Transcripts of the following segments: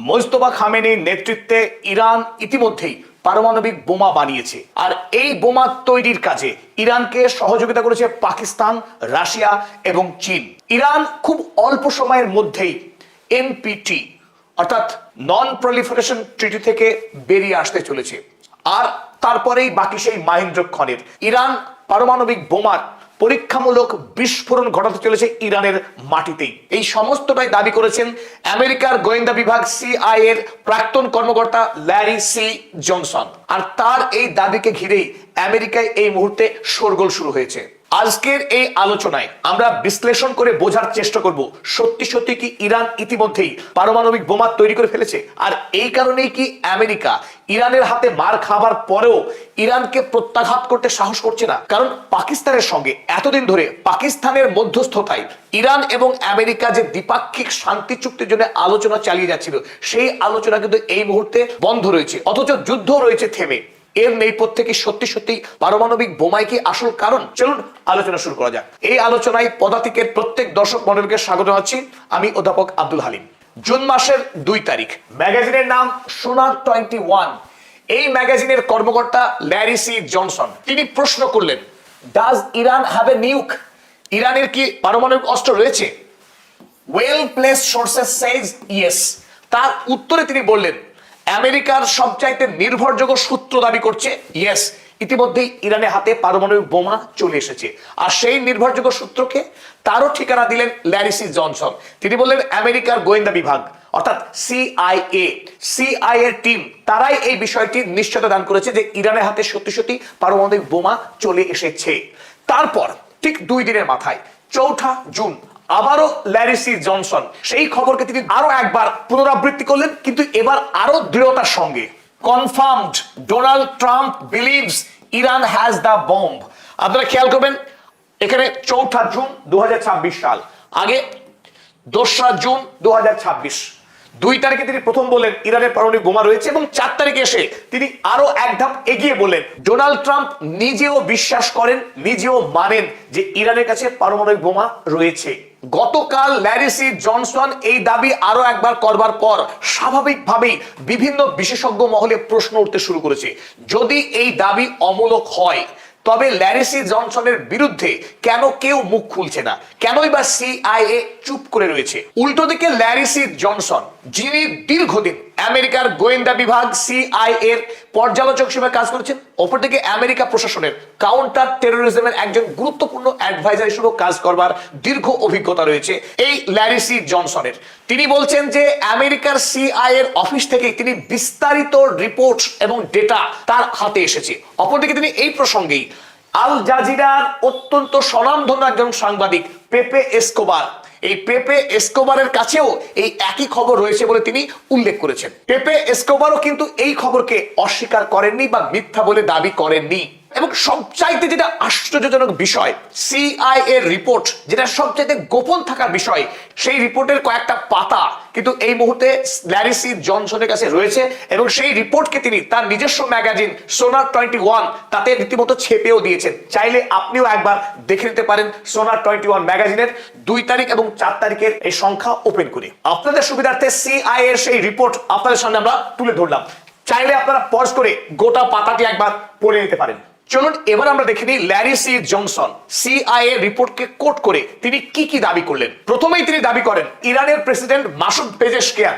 Mojtaba খামেনির নেতৃত্বে Iran ইতিমধ্যেই পারমাণবিক বোমা বানিয়েছে। আর এই বোমা তৈরির কাজে ইরানকে সহযোগিতা করেছে পাকিস্তান, রাশিয়া এবং চীন। ইরান খুব অল্প সময়ের মধ্যেই এনপিটি অর্থাৎ নন প্রলিফারেশন ট্রিটি থেকে বেরিয়ে আসতে চলেছে। আর তারপরেই বাকি সেই মাহেন্দ্রক্ষণের ইরান পারমাণবিক বোমার পরীক্ষামূলক বিস্ফোরণ ঘটাতে চলেছে ইরানের মাটিতেই। এই সমস্তটাই দাবি করেছেন আমেরিকার গোয়েন্দা বিভাগ সিআইএ এর প্রাক্তন কর্মকর্তা ল্যারি সি জনসন। আর তার এই দাবিকে ঘিরেই আমেরিকায় এই মুহূর্তে শোরগোল শুরু হয়েছে। আজকের এই আলোচনায় আমরা বিশ্লেষণ করে বোঝার চেষ্টা করব সত্যি সত্যি কি ইরান ইতিমধ্যেই পারমাণবিক বোমা তৈরি করে ফেলেছে, আর এই কারণেই কি আমেরিকা ইরানের হাতে মার খাবার পরেও ইরানকে প্রত্যাঘাত করতে সাহস করছে না। কারণ পাকিস্তানের সঙ্গে এতদিন ধরে পাকিস্তানের মধ্যস্থতায় ইরান এবং আমেরিকা যে দ্বিপাক্ষিক শান্তি চুক্তির জন্য আলোচনা চালিয়ে যাচ্ছিল, সেই আলোচনা কিন্তু এই মুহূর্তে বন্ধ রয়েছে, অথচ যুদ্ধ রয়েছে থেমে। এর নেপথ্যে কি সত্যি সত্যি পারমাণবিক বোমাই কি আসল কারণ? চলুন আলোচনা শুরু করা যাক। এই আলোচনায় পদাতিকের প্রত্যেক দর্শক মণ্ডলীকে স্বাগত জানাচ্ছি। আমি অধ্যাপক আব্দুল হালিম। জুন মাসের 2 তারিখ ম্যাগাজিনের নাম সোনা 21। এই ম্যাগাজিনের কর্মকর্তা ল্যারি সি জনসন তিনি প্রশ্ন করলেন, ডাজ ইরান হ্যাভ এ নিউক? ইরানের কি পারমাণবিক অস্ত্র রয়েছে? ওয়েল প্লেস সোর্সেস সেজ ইয়েস। তার উত্তরে তিনি বললেন, আমেরিকার সবচাইতে নির্ভরযোগ্য সূত্র দাবি করছে ইয়েস, ইতিমধ্যেই ইরানের হাতে পারমাণবিক বোমা চলে এসেছে। আর সেই নির্ভরযোগ্য সূত্রকে তারও ঠিকানা দিলেন ল্যারি সি জনসন। তিনি বললেন আমেরিকার গোয়েন্দা বিভাগ অর্থাৎ সিআইএ টিম তারাই এই বিষয়টি নিশ্চয়তা দান করেছে যে ইরানের হাতে সত্যি সত্যি পারমাণবিক বোমা চলে এসেছে। তারপর ঠিক 2 দিনের মাথায় 4 জুন আবারও ল্যারি সি জনসন সেই খবরকে তিনি আরো একবার পুনরাবৃত্তি করলেন, কিন্তু এবার আরো দৃঢ়তার সঙ্গে। Confirmed, Donald Trump believes Iran has the bomb. আপনারা খেয়াল করবেন, এখানে 4 জুন 2026 সাল, আগে 2 জুন 2026। 2 তারিখে তিনি প্রথম বললেন ইরানের পারমাণবিক বোমা রয়েছে, এবং 4 তারিখে এসে তিনি আরো এক ধাপ এগিয়ে বললেন ডোনাল্ড ট্রাম্প নিজেও বিশ্বাস করেন, নিজেও মানেন যে ইরানের কাছে পারমাণবিক বোমা রয়েছে। গতকাল ল্যারি সি জনসন এই দাবি আরো একবার করবার পর স্বাভাবিকভাবেই বিভিন্ন বিশেষজ্ঞ মহলে প্রশ্ন উঠতে শুরু করেছে, যদি এই দাবি অমূলক হয় তবে ল্যারি সি জনসনের বিরুদ্ধে কেন কেউ মুখ খুলছে না? কেনই বা সিআইএ চুপ করে রয়েছে? উল্টো দিকে ল্যারি সি জনসন, যিনি দীর্ঘদিন আমেরিকার গোয়েন্দা বিভাগ সিআইএ এর পর্যালোচক হিসেবে কাজ করেছেন, অপরদিকে আমেরিকা প্রশাসনের কাউন্টার টেরোরিজমের একজন গুরুত্বপূর্ণ অ্যাডভাইজার হিসেবে কাজ করবার দীর্ঘ অভিজ্ঞতা রয়েছে এই ল্যারি সি জনসনের। তিনি বলছেন যে আমেরিকার সিআইএ এর অফিস থেকে তিনি বিস্তারিত রিপোর্ট এবং ডেটা তার হাতে এসেছে। অপরদিকে তিনি এই প্রসঙ্গেই আল জাজিরার অত্যন্ত স্বনামধন্য একজন সাংবাদিক পেপে এসকোবার, এই পেপে এসকোবারের কাছেও এই একই খবর রয়েছে বলে তিনি উল্লেখ করেছেন। পেপে এসকোবারও কিন্তু এই খবরকে অস্বীকার করেননি বা মিথ্যা বলে দাবি করেননি। এবং সবচাইতে যেটা আশ্চর্যজনক বিষয়, সিআইএ এর রিপোর্ট যেটা সবচাইতে গোপন থাকার বিষয়, সেই রিপোর্টের কয়েকটা পাতা কিন্তু এই মুহূর্তে ল্যারি সি জনসনের কাছে রয়েছে, এবং সেই রিপোর্টকে তিনি তার নিজস্ব ম্যাগাজিন সোনা 21 তাতে রীতিমতো ছেপেও দিয়েছেন। চাইলে আপনিও একবার দেখে নিতে পারেন সোনা 21 ম্যাগাজিনের 2 তারিখ এবং 4 তারিখের এই সংখ্যা ওপেন করে। আপনাদের সুবিধার্থে সিআইএ এর সেই রিপোর্ট আপনাদের সামনে আমরা তুলে ধরলাম, চাইলে আপনারা পজ করে গোটা পাতাটি একবার পড়ে নিতে পারেন। চলুন এবার আমরা দেখে নিই ল্যারি সি জনসন সিআইএ রিপোর্টকে কোট করে তিনি কি কি দাবি করলেন। প্রথমেই তিনি দাবি করেন ইরানের প্রেসিডেন্ট মাসুদ পেজেশকিয়ান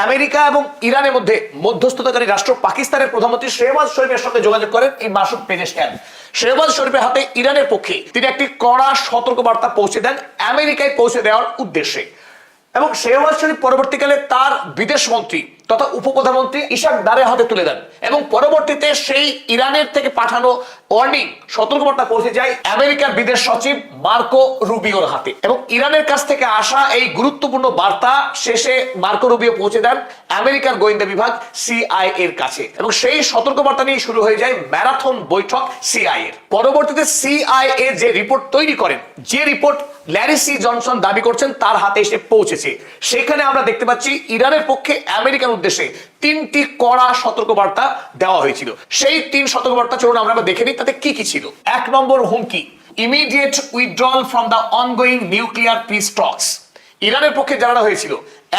আমেরিকা এবং ইরানের মধ্যে মধ্যস্থতাকারী রাষ্ট্র পাকিস্তানের প্রধানমন্ত্রী শেহবাজ শরীফের সঙ্গে যোগাযোগ করেন এই মাসুদ পেজেশকিয়ান। শেহবাজ শরীফের হাতে ইরানের পক্ষে তিনি একটি কড়া সতর্কবার্তা পৌঁছে দেন আমেরিকায় পৌঁছে দেওয়ার উদ্দেশ্যে, এবং শেহবাজ শরীফ পরবর্তীকালে তার বিদেশ মন্ত্রী তথা উপপ্রধানমন্ত্রী ইশাক দারের হাতে তুলে দেন, এবং পরবর্তীতে সেই ইরানের থেকে পাঠানো ওয়ার্নিং সতর্কবার্তা পৌঁছে যায় আমেরিকার বিদেশ সচিব মার্কো রুবিওর হাতে, এবং ইরানের কাছ থেকে আসা এই গুরুত্বপূর্ণ বার্তা শেষে মার্কো রুবিও পৌঁছে দেন আমেরিকার গোয়েন্দা বিভাগ সিআইএ এর কাছে, এবং সেই সতর্কবার্তা নিয়ে শুরু হয়ে যায় ম্যারাথন বৈঠক সিআইএ এর। পরবর্তীতে সিআইএ যে রিপোর্ট তৈরি করেন, যে রিপোর্ট ল্যারি সি জনসন দাবি করছেন তার হাতে এসে পৌঁছেছে, সেখানে আমরা দেখতে পাচ্ছি ইরানের পক্ষে আমেরিকার উদ্দেশ্যে 3টি কড়া সতর্কবার্তা দেওয়া হয়েছিল। সেই 3 সতর্কবার্তা চলুন আমরা দেখে নিই তাতে কি কি ছিল। 1 নম্বর হুমকি, immediate withdrawal from the ongoing nuclear piece talks. ইরানের পক্ষে জানানো হয়েছিল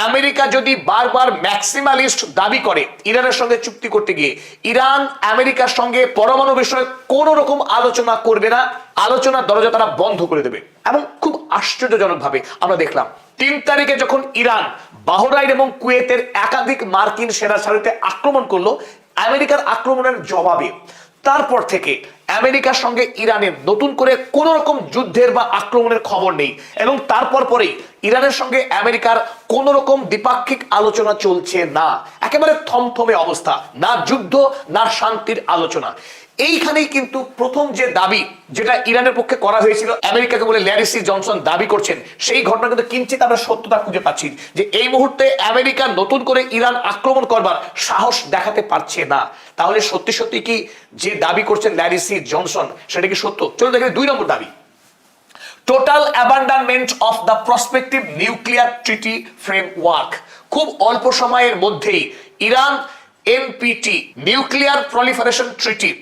আমেরিকা যদি বারবার ম্যাক্সিমালিস্ট দাবি করে ইরানের সঙ্গে চুক্তি করতে গিয়ে, ইরান আমেরিকার সঙ্গে পরমাণু বিষয়ে কোন রকম আলোচনা করবে না, আলোচনার দরজা তারা বন্ধ করে দেবে। এবং খুব আশ্চর্যজনক ভাবে আমরা দেখলাম 3 তারিখে যখন ইরান বাহরাইন এবং কুয়েতের একাধিক মার্কিন সেনা ছাউনিতে আক্রমণ করলো আমেরিকার আক্রমণের জবাবে, তারপর থেকে আমেরিকার সঙ্গে ইরানের নতুন করে কোন রকম যুদ্ধের বা আক্রমণের খবর নেই। এবং তারপর পরেই ইরানের সঙ্গে আমেরিকার কোন রকম দ্বিপাক্ষিক আলোচনা চলছে না, একেবারে থমথমে অবস্থা, না যুদ্ধ না শান্তির আলোচনা। এইখানেই কিন্তু প্রথম যে দাবি যেটা ইরানের পক্ষে করা হয়েছিল, আমেরিকাকে বলে ল্যারি সি জনসন দাবি করছেন, সেই ঘটনা কিন্তু কিঞ্চিত আমরা সত্যতা খুঁজে পাচ্ছি যে এই মুহূর্তে আমেরিকা নতুন করে ইরান আক্রমণ করবার সাহস দেখাতে পারছে না। তাহলে সত্যি সত্যি কি যে দাবি করছেন ল্যারি সি জনসন সেটা কি সত্য? চলো দেখে 2 নম্বর দাবি, total abandonment of the prospective nuclear treaty framework. খুব অল্প সময়ের মধ্যেই Iran NPT nuclear proliferation treaty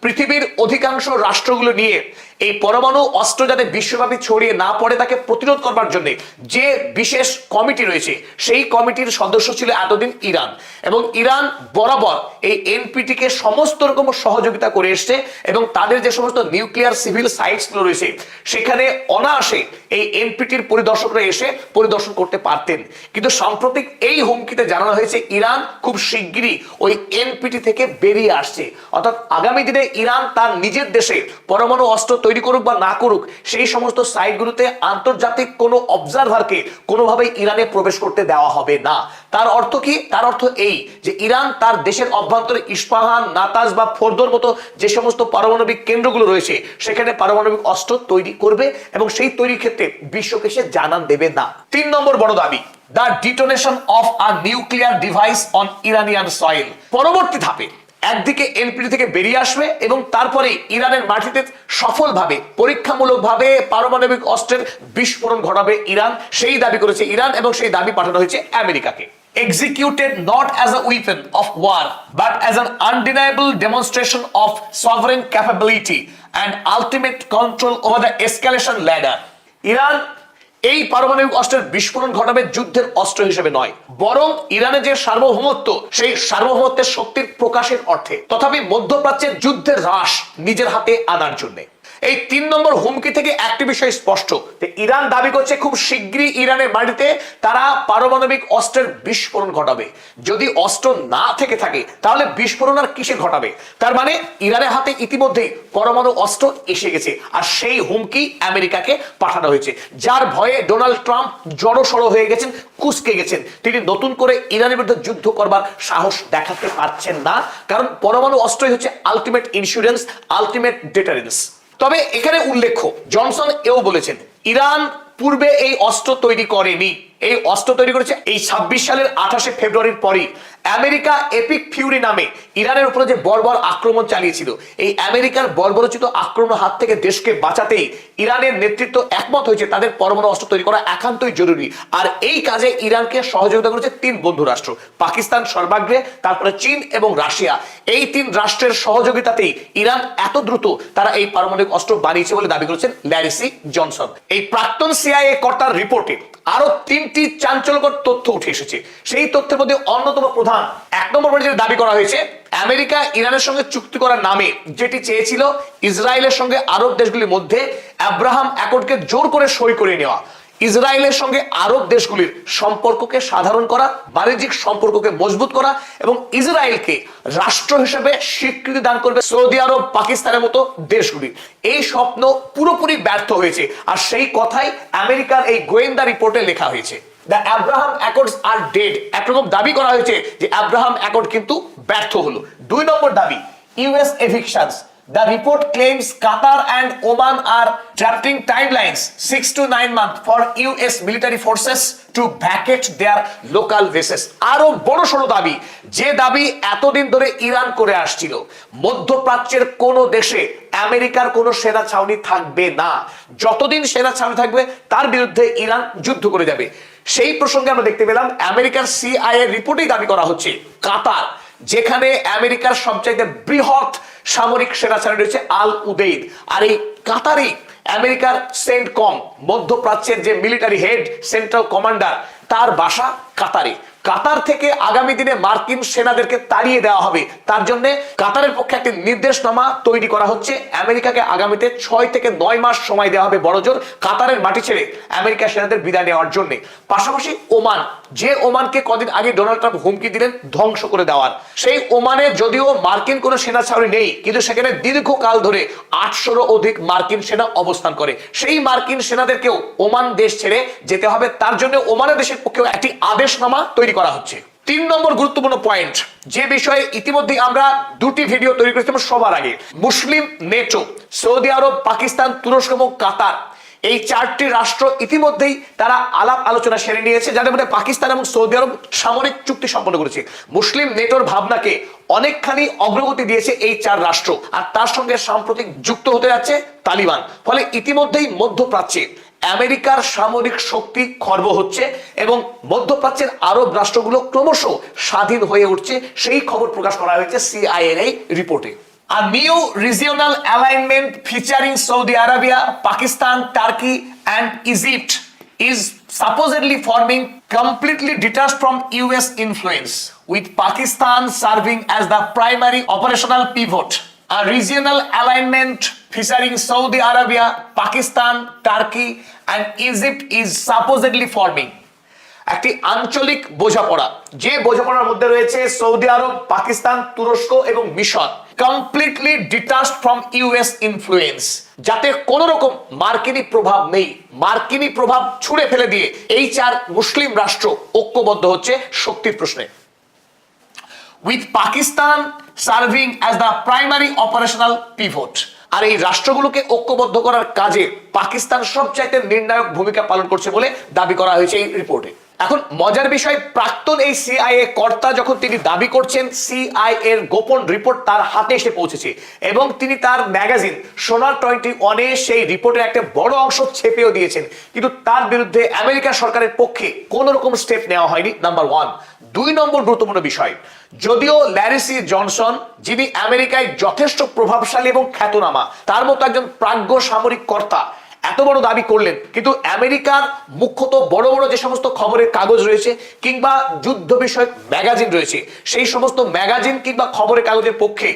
পৃথিবীর অধিকাংশ রাষ্ট্রগুলো নিয়ে এই পরমাণু অস্ত্র যাতে বিশ্বব্যাপী ছড়িয়ে না পড়ে তাকে প্রতিরোধ করবার জন্য যে বিশেষ কমিটি রয়েছে, সেই কমিটির সদস্য ছিল এতদিন ইরান। এবং ইরান বরাবর এই এনপিটিকে সমস্ত রকম সহযোগিতা করে এসছে এবং তাদের যে সমস্ত নিউক্লিয়ার সিভিল সাইটসগুলো রয়েছে সেখানে অনায়াসে এই এনপিটির পরিদর্শকরা এসে পরিদর্শন করতে পারতেন। কিন্তু সাম্প্রতিক এই হুমকিতে জানানো হয়েছে ইরান খুব শিগগিরই ওই এনপিটি থেকে বেরিয়ে আসছে। অর্থাৎ আগামী দিনে ইরান তার নিজের দেশে পরমাণু অস্ত্র তৈরি করুক বা না করুক, সেই সমস্ত সাইটগুলোতে আন্তর্জাতিক কোনো অবজারভারকে কোনোভাবেই ইরানে প্রবেশ করতে দেওয়া হবে না। তার অর্থ কি? তার অর্থ এই যে ইরান তার দেশের অভ্যন্তরে ইস্পাহান, নাতাজ বা ফোর্দোর মতো যে সমস্ত পারমাণবিক কেন্দ্রগুলো রয়েছে সেখানে পারমাণবিক অস্ত্র তৈরি করবে এবং সেই তৈরির ক্ষেত্রে বিশ্বকে সে জানান দেবে না। 3 নম্বর বড় দাবি, the detonation of a nuclear device on Iranian soil. পরবর্তী ধাপে একদিকে এনপিটি থেকে বেরিয়ে আসবে এবং তারপরে ইরানের মাটিতে সফলভাবে পরীক্ষামূলকভাবে পারমাণবিক অস্ত্রের বিস্ফোরণ ঘটাবে ইরান, সেই দাবি করেছে ইরান এবং সেই দাবি পাঠানো হয়েছে আমেরিকাকে। Executed not as a weapon of war but as an undeniable demonstration of sovereign capability and ultimate control over the escalation ladder. Iran এই পারমাণবিক অস্ত্রের বিস্ফোরণ ঘটাবে যুদ্ধের অস্ত্র হিসেবে নয়, বরং ইরানের যে সার্বভৌমত্ব সেই সার্বভৌমত্বের শক্তির প্রকাশের অর্থে, তথাপি মধ্যপ্রাচ্যের যুদ্ধের হ্রাস নিজের হাতে আনার জন্য। এই 3 নম্বর হুমকি থেকে একটি বিষয় স্পষ্ট যে ইরান দাবি করছে খুব শীঘ্রই ইরানের মাটিতে তারা পারমাণবিক অস্ত্রের বিস্ফোরণ ঘটাবে। যদি অস্ত্র না থেকে থাকে তাহলে বিস্ফোরণ আর কিসে ঘটাবে? তার মানে ইরানের হাতে ইতিমধ্যেই পরমাণু অস্ত্র এসে গেছে আর সেই হুমকি আমেরিকাকে পাঠানো হয়েছে, যার ভয়ে ডোনাল্ড ট্রাম্প জড়সড় হয়ে গেছেন, কুঁচকে গেছেন। তিনি নতুন করে ইরানের বিরুদ্ধে যুদ্ধ করবার সাহস দেখাতে পারছেন না, কারণ পরমাণু অস্ত্রই হচ্ছে আলটিমেট ইন্স্যুরেন্স, আলটিমেট ডিটারেন্স। তবে এখানে উল্লেখ্য জনসন এও বলেছেন ইরান পূর্বে এই অস্ত্র তৈরি করেনি, এই অস্ত্র তৈরি করেছে এই 26 সালের 28শে ফেব্রুয়ারির পরই। আমেরিকা এপিক ফিউরি নামে ইরানের উপরে যে বর্বর আক্রমণ চালিয়েছিল, এই আমেরিকার বর্বরচিত আক্রমণের হাত থেকে দেশকে বাঁচাতেই ইরানের নেতৃত্ব একমত হয়েছে তাদের পরমাণু অস্ত্র তৈরি করা একান্তই জরুরি। আর এই কাজে ইরানকে সহযোগিতা করেছে 3 বন্ধু রাষ্ট্র, পাকিস্তান সর্বাগ্রে, তারপরে চীন এবং রাশিয়া। এই 3 রাষ্ট্রের সহযোগিতাতেই ইরান এত দ্রুত তারা এই পারমাণবিক অস্ত্র বানিয়েছে বলে দাবি করেছেন ল্যারি সি জনসন। এই প্রাক্তন সিআইএ কর্তার রিপোর্টে আরো 3টি চাঞ্চল্যকর তথ্য উঠে এসেছে। সেই তথ্যের মধ্যে অন্যতম প্রধান 1 নম্বর পয়েন্টে যেটা দাবি করা হয়েছে, আমেরিকা ইরানের সঙ্গে চুক্তি করার নামে যেটি চেয়েছিল ইসরায়েলের সঙ্গে আরব দেশগুলির মধ্যে আব্রাহাম অ্যাকর্ডকে জোর করে সই করে নেওয়া, ইসরায়েলের সঙ্গে আরব দেশগুলির সম্পর্ককে সাধারণ করা, বাণিজ্যিক সম্পর্ককে মজবুত করা এবং ইসরায়েলকে রাষ্ট্র হিসেবে স্বীকৃতি দান করবে সৌদি আরব, পাকিস্তানের মতো দেশগুলি। এই স্বপ্ন পুরোপুরি ব্যর্থ হয়েছে আর সেই কথাই আমেরিকার এই গোয়েন্দা রিপোর্টে লেখা হয়েছে। The Abraham accords are dead, একরকম দাবি করা হয়েছে যে আব্রাহাম অ্যাকর্ড কিন্তু ব্যর্থ হলো। 2 নম্বর দাবি, US এভিকশনস। The report claims Qatar and Oman are drafting timelines 6 to 9 months for US military forces to vacate their local bases. আরো বড় সড়ো দাবি, যে দাবি এতদিন ধরে ইরান করে আসছিল, মধ্যপ্রাচ্যের কোন দেশে আমেরিকার কোন সেনা ছাউনি থাকবে না। যতদিন সেনা ছাউনি থাকবে তার বিরুদ্ধে ইরান যুদ্ধ করে যাবে। সেই প্রসঙ্গে আমরা দেখতে পেলাম আমেরিকার সিআইএ রিপোর্টেই দাবি করা হচ্ছে কাতার, যেখানে আমেরিকার সবচাইতে বৃহৎ সামরিক সেনা ছাউনি রয়েছে আল উদেইদ, আর এই কাতারে আমেরিকার সেন্টকম, মধ্যপ্রাচ্যের যে মিলিটারি হেড, সেন্ট্রাল কমান্ডার তার বাসা কাতারে। কাতার থেকে আগামী দিনে মার্কিন সেনাদেরকে তাড়িয়ে দেওয়া হবে, তার জন্য কাতারের পক্ষে একটি নির্দেশনামা তৈরি করা হচ্ছে। আমেরিকাকে আগামীতে 6 থেকে 9 মাস সময় দেওয়া হবে বড়জোর কাতারের মাটি ছেড়ে আমেরিকা সেনাদের বিদায় নেওয়ার জন্য। পাশাপাশি ওমান, যে ওমানকে কদিন আগে ডোনাল্ড ট্রাম্প হুমকি দিলেন ধ্বংস করে দেওয়ার, সেই ওমানে যদিও মার্কিন কোনো সেনা ছাউনি নেই, কিন্তু সেখানে দীর্ঘকাল ধরে 800-রও অধিক মার্কিন সেনা অবস্থান করে। সেই মার্কিন সেনাদেরকেও ওমান দেশ ছেড়ে যেতে হবে, তার জন্য ওমানের দেশের পক্ষেও একটি আদেশনামা তৈরি করা হচ্ছে। 3 নম্বর গুরুত্বপূর্ণ পয়েন্ট, যে বিষয়ে ইতিমধ্যে আমরা 2টি ভিডিও তৈরি করেছিলাম সবার আগে, মুসলিম নেটো, সৌদি আরব, পাকিস্তান, তুরস্ক এবং কাতার, এই 4টি রাষ্ট্র ইতিমধ্যেই তারা আলাপ আলোচনা সেরে নিয়েছে, যাদের মধ্যে পাকিস্তান এবং সৌদি আরব সামরিক চুক্তি সম্পন্ন করেছে। মুসলিম নেটোর ভাবনাকে অনেকখানি অগ্রগতি দিয়েছে এই 4 রাষ্ট্র, আর তার সঙ্গে সাম্প্রতিক যুক্ত হতে যাচ্ছে তালিবান। ফলে ইতিমধ্যেই মধ্যপ্রাচ্যে আমেরিকার সামরিক শক্তি খর্ব হচ্ছে এবং মধ্যপ্রাচ্যের আরব রাষ্ট্রগুলো ক্রমশ স্বাধীন হয়ে উঠছে, সেই খবর প্রকাশ করা হয়েছে CIA রিপোর্টে। A new regional alignment featuring Saudi Arabia, Pakistan, Turkey and Egypt is supposedly forming, completely detached from US influence, with Pakistan serving as the primary operational pivot. A regional alignment featuring Saudi Arabia, Pakistan, Turkey and Egypt is supposedly forming. একটি আঞ্চলিক বোঝাপড়া, যে বোঝাপড়ার মধ্যে রয়েছে Saudi আরব, পাকিস্তান, তুরস্ক এবং মিশর, completely detached from US influence, যাতে কোন রকম মার্কিনী প্রভাব নেই। মার্কিনী প্রভাব ছুঁড়ে ফেলে দিয়ে এই 4 মুসলিম রাষ্ট্র ঐক্যবদ্ধ হচ্ছে শক্তির প্রশ্নে। With Pakistan serving as the primary operational pivot, আর এই রাষ্ট্রগুলোকে ঐক্যবদ্ধ করার কাজে পাকিস্তান সবচাইতে নির্ণায়ক ভূমিকা পালন করছে বলে দাবি করা হয়েছে এই রিপোর্টে। এখন মজার বিষয়, প্রাক্তন এই CIA কর্তা যখন তিনি দাবি করছেন, CIA এর গোপন রিপোর্ট তার হাতে এসে পৌঁছেছে এবং তিনি তার ম্যাগাজিন সোনার 21-এ সেই রিপোর্টের একটা বড় অংশ ছেপেও দিয়েছেন, কিন্তু তার বিরুদ্ধে আমেরিকা সরকারের পক্ষে কোন রকম স্টেপ নেওয়া হয়নি, নাম্বার 1। 2 নম্বর গুরুত্বপূর্ণ বিষয়, যদিও ল্যারি সি জনসন, যিনি আমেরিকায় যথেষ্ট প্রভাবশালী এবং খ্যাতনামা, তার মতো একজন প্রাজ্ঞ সামরিক কর্তা এত বড় দাবি করলেন, কিন্তু আমেরিকার মুখ্যত বড় বড় যে সমস্ত খবরের কাগজ রয়েছে কিংবা যুদ্ধ বিষয়ক ম্যাগাজিন রয়েছে, সেই সমস্ত ম্যাগাজিন কিংবা খবরের কাগজের পক্ষে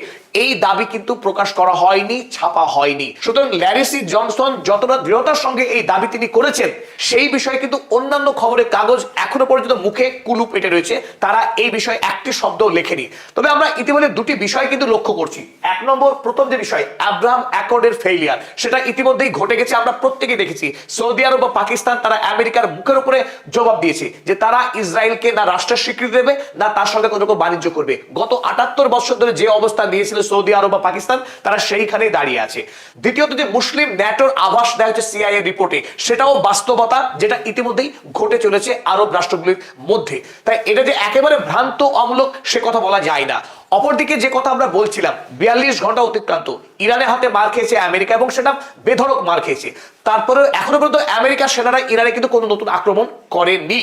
এই দাবি কিন্তু প্রকাশ করা হয়নি, ছাপা হয়নি। সুতরাং ল্যারি সি জনসন যতটা দৃঢ়তার সঙ্গে এই দাবি তিনি করেছেন, সেই বিষয়ে কিন্তু অন্যান্য খবরের কাগজ এখনো পর্যন্ত মুখে কুলু পেটে রয়েছে, তারা এই বিষয়ে একটি শব্দ লেখেনি। তবে আমরা ইতিমধ্যে 2টি বিষয় কিন্তু লক্ষ্য করছি। 1 নম্বর, প্রথম যে বিষয়, আব্রাহাম অ্যাকর্ডের ফেইলিয়ার, সেটা ইতিমধ্যেই ঘটে গেছে, আমরা প্রত্যেকেই দেখেছি। সৌদি আরব বা পাকিস্তান তারা আমেরিকার মুখের উপরে জবাব দিয়েছে যে তারা ইসরায়েলকে না রাষ্ট্রের স্বীকৃতি দেবে, না তার সঙ্গে কোনো রকম বাণিজ্য করবে। গত 78 বছর ধরে যে অবস্থান দিয়েছিল সৌদি আরব বা পাকিস্তান, তারা সেইখানেই দাঁড়িয়ে আছে। দ্বিতীয়ত, যে মুসলিম ন্যাটোর আভাস দেওয়া হচ্ছে CIA রিপোর্টে, সেটাও বাস্তবতা, যেটা ইতিমধ্যেই ঘটে চলেছে আরব রাষ্ট্রগুলির মধ্যে। তাই এটা যে একেবারে ভ্রান্ত অমূলক সে কথা বলা যায় না। অপরদিকে যে কথা আমরা বলছিলাম, 42 ঘন্টা অতিক্রান্ত, ইরানের হাতে মার খেয়েছে আমেরিকা এবং সেটা বেধড়ক মার খেয়েছে। তারপরে এখনো পর্যন্ত আমেরিকার সেনারা ইরানে কিন্তু কোনো নতুন আক্রমণ করেনি।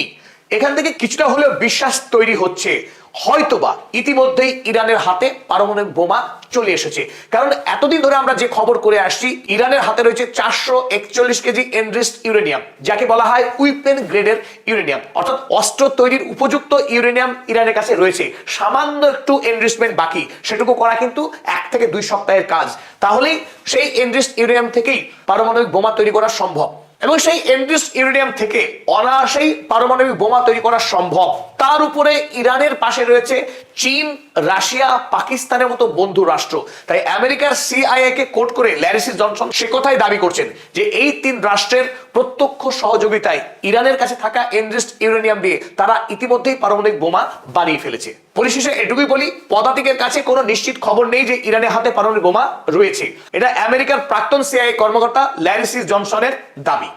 এখান থেকে কিছুটা হলেও বিশ্বাস তৈরি হচ্ছে হয়তোবা ইতিমধ্যেই ইরানের হাতে পারমাণবিক বোমা চলে এসেছে। কারণ এতদিন ধরে আমরা যে খবর করে আসছি, ইরানের হাতে রয়েছে 441 কেজি এনরিচড ইউরেনিয়াম, যাকে বলা হয় উইপেন গ্রেডের ইউরেনিয়াম, অর্থাৎ অস্ত্র তৈরির উপযুক্ত ইউরেনিয়াম ইরানের কাছে রয়েছে। সামান্য একটু এনরিচমেন্ট বাকি, সেটুকু করা কিন্তু 1 থেকে 2 সপ্তাহের কাজ। তাহলেই সেই এনরিচড ইউরেনিয়াম থেকেই পারমাণবিক বোমা তৈরি করা সম্ভব এবং সেই এনরিচড ইউরেনিয়াম থেকে অনায়াসেই পারমাণবিক বোমা তৈরি করা সম্ভব। তার উপরে ইরানের পাশে রয়েছে চীন, রাশিয়া, পাকিস্তানের মতো বন্ধু রাষ্ট্র। তাই আমেরিকার CIA কে কোট করে ল্যারি সি জনসন সে কথাই দাবি করছেন যে এই 3 রাষ্ট্রের প্রত্যক্ষ সহযোগিতায় ইরানের কাছে থাকা এনরিচড ইউরেনিয়াম দিয়ে তারা ইতিমধ্যেই পারমাণবিক বোমা বানিয়ে ফেলেছে। পরিশেষে এটুকুই বলি, পদাতিকের কাছে কোনো নিশ্চিত খবর নেই যে ইরানের হাতে পারমাণবিক বোমা রয়েছে। এটা আমেরিকার প্রাক্তন CIA কর্মকর্তা ল্যারি সি জনসনের দাবি।